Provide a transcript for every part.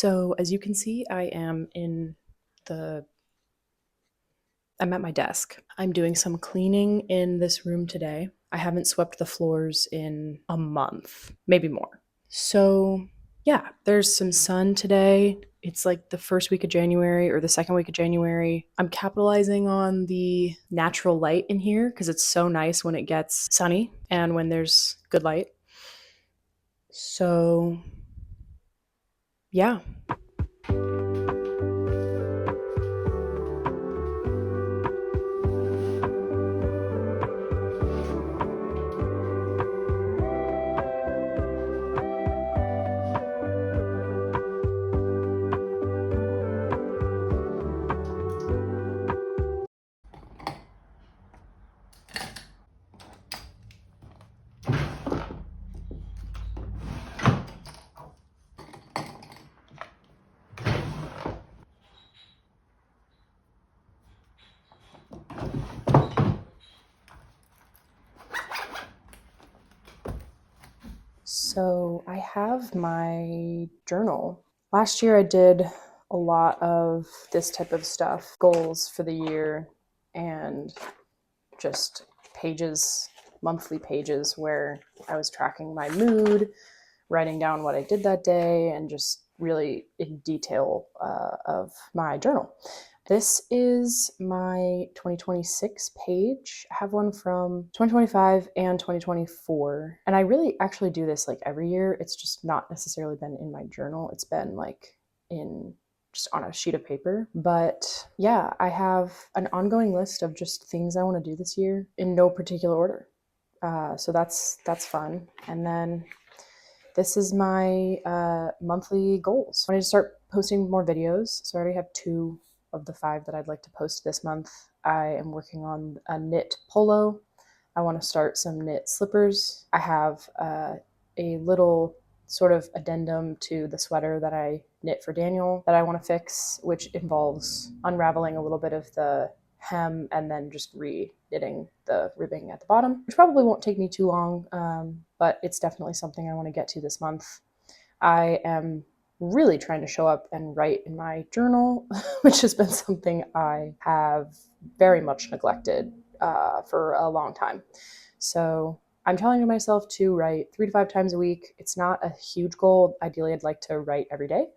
So as you can see, I'm at my desk. I'm doing some cleaning in this room today. I haven't swept the floors in a month, maybe more. So yeah, there's some sun today. It's like the first week of January or the second week of January. I'm capitalizing on the natural light in here because it's so nice when it gets sunny and when there's good light. So yeah. So I have my journal. Last year I did a lot of this type of stuff, goals for the year, and just pages, monthly pages where I was tracking my mood, writing down what I did that day, and just really in detail of my journal. This is my 2026 page. I have one from 2025 and 2024. And I really actually do this like every year. It's just not necessarily been in my journal. It's been like in just on a sheet of paper. But yeah, I have an ongoing list of just things I want to do this year in no particular order. So that's fun. And then this is my monthly goals. I need to start posting more videos. So I already have 2 of the 5 that I'd like to post this month. I am working on a knit polo. I want to start some knit slippers. I have a little sort of addendum to the sweater that I knit for Daniel that I want to fix, which involves unraveling a little bit of the hem and then just re-knitting the ribbing at the bottom, which probably won't take me too long, but it's definitely something I want to get to this month. I am really trying to show up and write in my journal, which has been something I have very much neglected for a long time. So I'm telling myself to write 3 to 5 times a week. It's not a huge goal. Ideally, I'd like to write every day.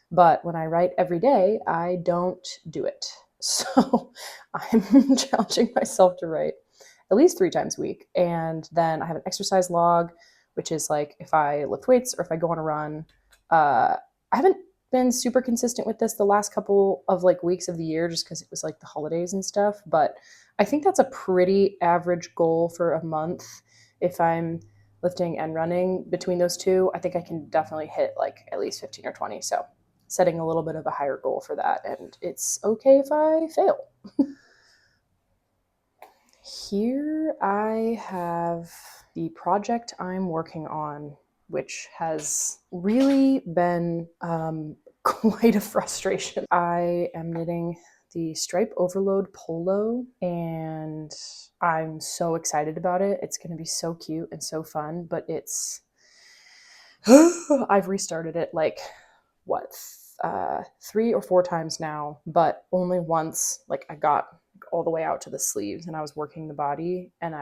But when I write every day, I don't do it. So I'm challenging myself to write at least 3 times a week. And then I have an exercise log, which is like if I lift weights or if I go on a run. I haven't been super consistent with this the last couple of like weeks of the year just because it was like the holidays and stuff. But I think that's a pretty average goal for a month. If I'm lifting and running between those two, I think I can definitely hit like at least 15 or 20. So setting a little bit of a higher goal for that. And it's okay if I fail. Here I have the project I'm working on, which has really been quite a frustration. I am knitting the stripe overload polo and I'm so excited about it. It's going to be so cute and so fun, but it's I've restarted it like what 3 or 4 times now, but only once like I got all the way out to the sleeves and I was working the body and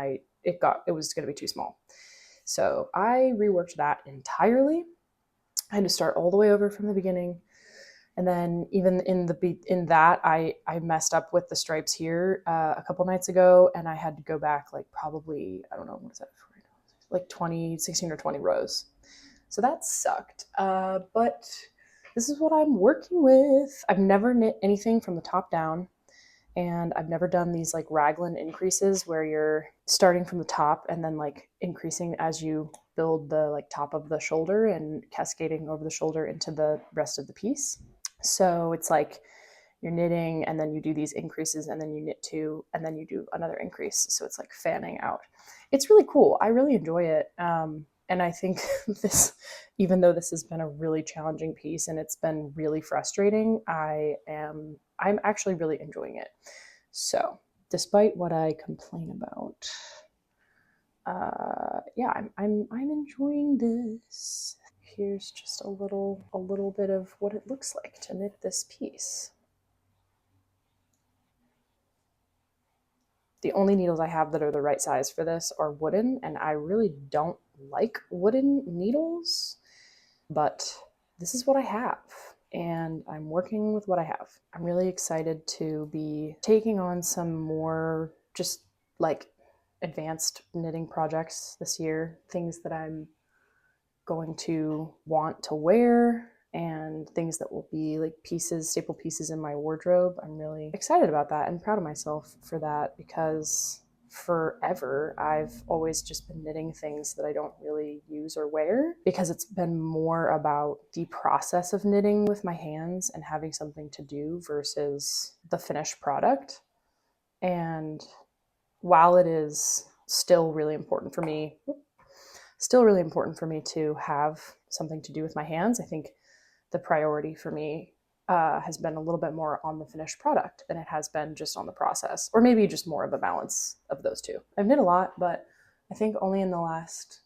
it was going to be too small. So I reworked that entirely. I had to start all the way over from the beginning. And then even in that, I messed up with the stripes here a couple nights ago, and I had to go back like probably, I don't know, what is that, like 16 or 20 rows. So that sucked. But this is what I'm working with. I've never knit anything from the top down, and I've never done these like raglan increases where you're starting from the top and then like increasing as you build the like top of the shoulder and cascading over the shoulder into the rest of the piece. So it's like you're knitting and then you do these increases and then you knit 2 and then you do another increase. So it's like fanning out. It's really cool. I really enjoy it. And I think this, even though this has been a really challenging piece and it's been really frustrating, I'm actually really enjoying it. So despite what I complain about, yeah, I'm enjoying this. here's just a little bit of what it looks like to knit this piece. The only needles I have that are the right size for this are wooden, and I really don't like wooden needles, but this is what I have, and I'm working with what I have. I'm really excited to be taking on some more just like advanced knitting projects this year, things that I'm going to want to wear and things that will be like staple pieces in my wardrobe. I'm really excited about that and proud of myself for that, because forever I've always just been knitting things that I don't really use or wear, because it's been more about the process of knitting with my hands and having something to do versus the finished product. And while it is still really important for me to have something to do with my hands, I think the priority for me has been a little bit more on the finished product than it has been just on the process, or maybe just more of a balance of those two. I've knit a lot, but I think only in the last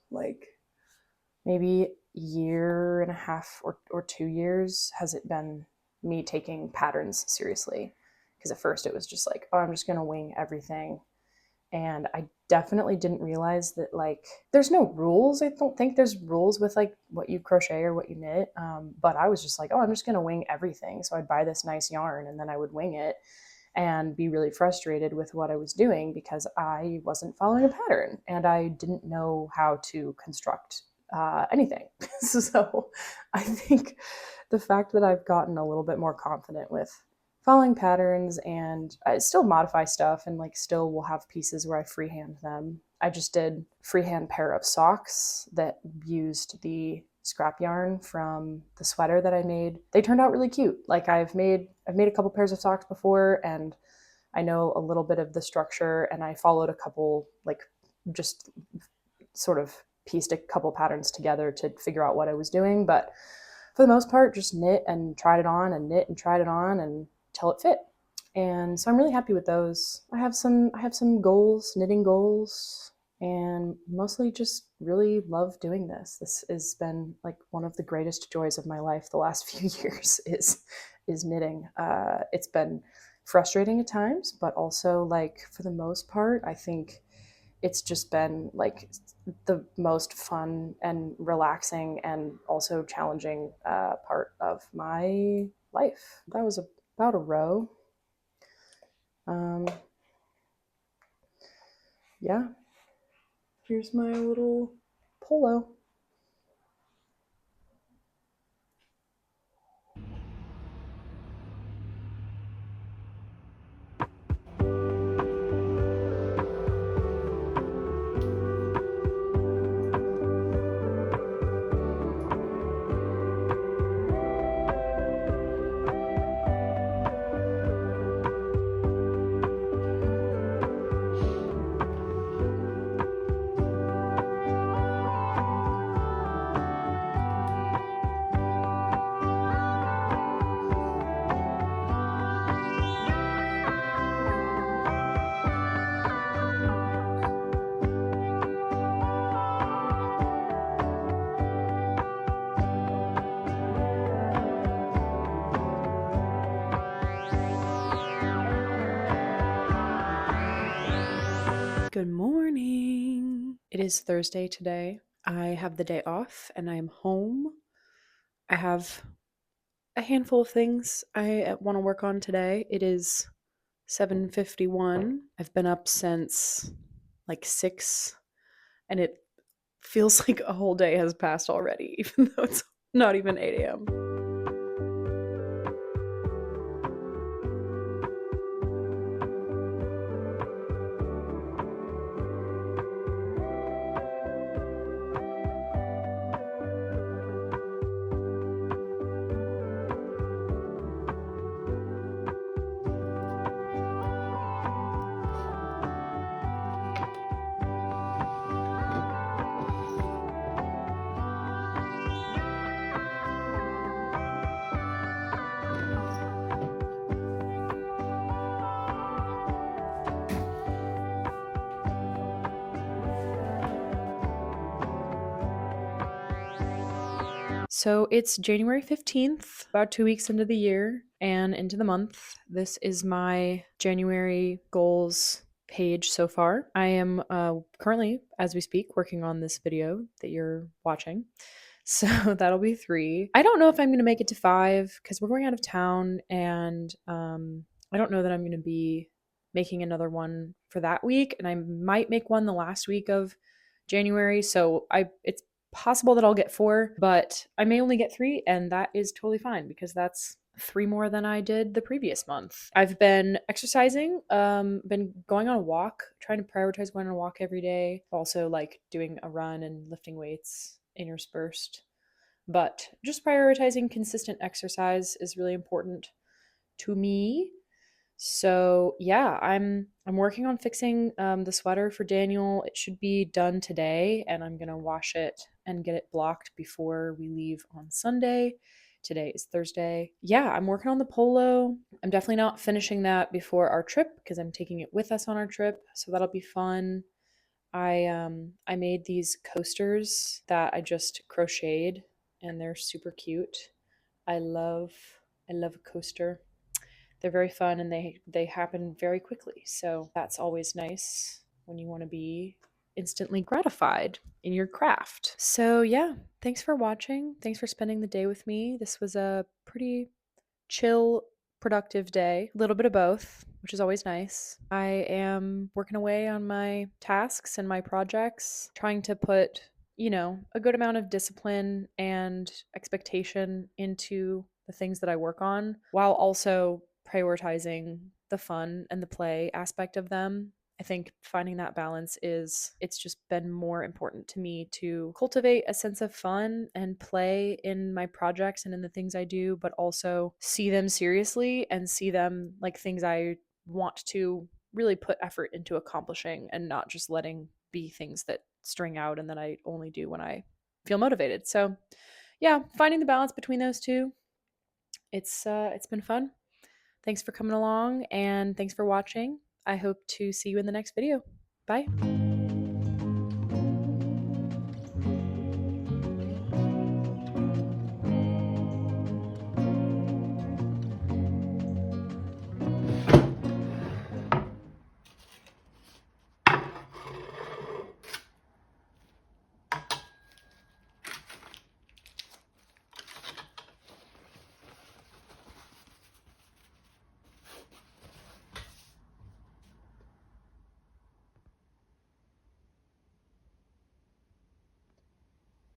maybe year and a half or 2 years has it been me taking patterns seriously. Because at first it was just like, oh, I'm just going to wing everything. And I definitely didn't realize that there's no rules. I don't think there's rules with what you crochet or what you knit. But I was just like, oh, I'm just going to wing everything. So I'd buy this nice yarn and then I would wing it and be really frustrated with what I was doing because I wasn't following a pattern and I didn't know how to construct anything. So I think the fact that I've gotten a little bit more confident with following patterns, and I still modify stuff and still will have pieces where I freehand them. I just did freehand pair of socks that used the scrap yarn from the sweater that I made. They turned out really cute. I've made a couple pairs of socks before, and I know a little bit of the structure, and I followed a couple just sort of pieced a couple patterns together to figure out what I was doing. But for the most part, just knit and tried it on and knit and tried it on and till it fit. And so I'm really happy with those. I have some goals, knitting goals, and mostly just really love doing this. This has been one of the greatest joys of my life the last few years is knitting. It's been frustrating at times, but also for the most part, I think it's just been the most fun and relaxing and also challenging part of my life. That was about a row. Yeah, here's my little polo. Good morning. It is Thursday today. I have the day off and I'm home. I have a handful of things I want to work on today. It is 7:51. I've been up since 6, and it feels like a whole day has passed already, even though it's not even 8 a.m. So it's January 15th, about 2 weeks into the year and into the month. This is my January goals page so far. I am currently, as we speak, working on this video that you're watching. So that'll be 3. I don't know if I'm going to make it to 5 because we're going out of town, and I don't know that I'm going to be making another one for that week, and I might make one the last week of January. So it's possible that I'll get 4, but I may only get 3, and that is totally fine because that's 3 more than I did the previous month. I've been exercising, been going on a walk, trying to prioritize going on a walk every day. Also, like doing a run and lifting weights interspersed. But just prioritizing consistent exercise is really important to me. So yeah, I'm working on fixing the sweater for Daniel. It should be done today, and I'm gonna wash it and get it blocked before we leave on Sunday. Today is Thursday. Yeah, I'm working on the polo. I'm definitely not finishing that before our trip because I'm taking it with us on our trip, so that'll be fun. I made these coasters that I just crocheted, and they're super cute. I love a coaster. They're very fun, and they happen very quickly. So that's always nice when you want to be instantly gratified in your craft. So yeah, thanks for watching. Thanks for spending the day with me. This was a pretty chill, productive day. A little bit of both, which is always nice. I am working away on my tasks and my projects, trying to put, a good amount of discipline and expectation into the things that I work on, while also prioritizing the fun and the play aspect of them. I think finding that balance it's just been more important to me to cultivate a sense of fun and play in my projects and in the things I do, but also see them seriously and see them like things I want to really put effort into accomplishing, and not just letting be things that string out and that I only do when I feel motivated. So yeah, finding the balance between those two, it's been fun. Thanks for coming along, and thanks for watching. I hope to see you in the next video. Bye.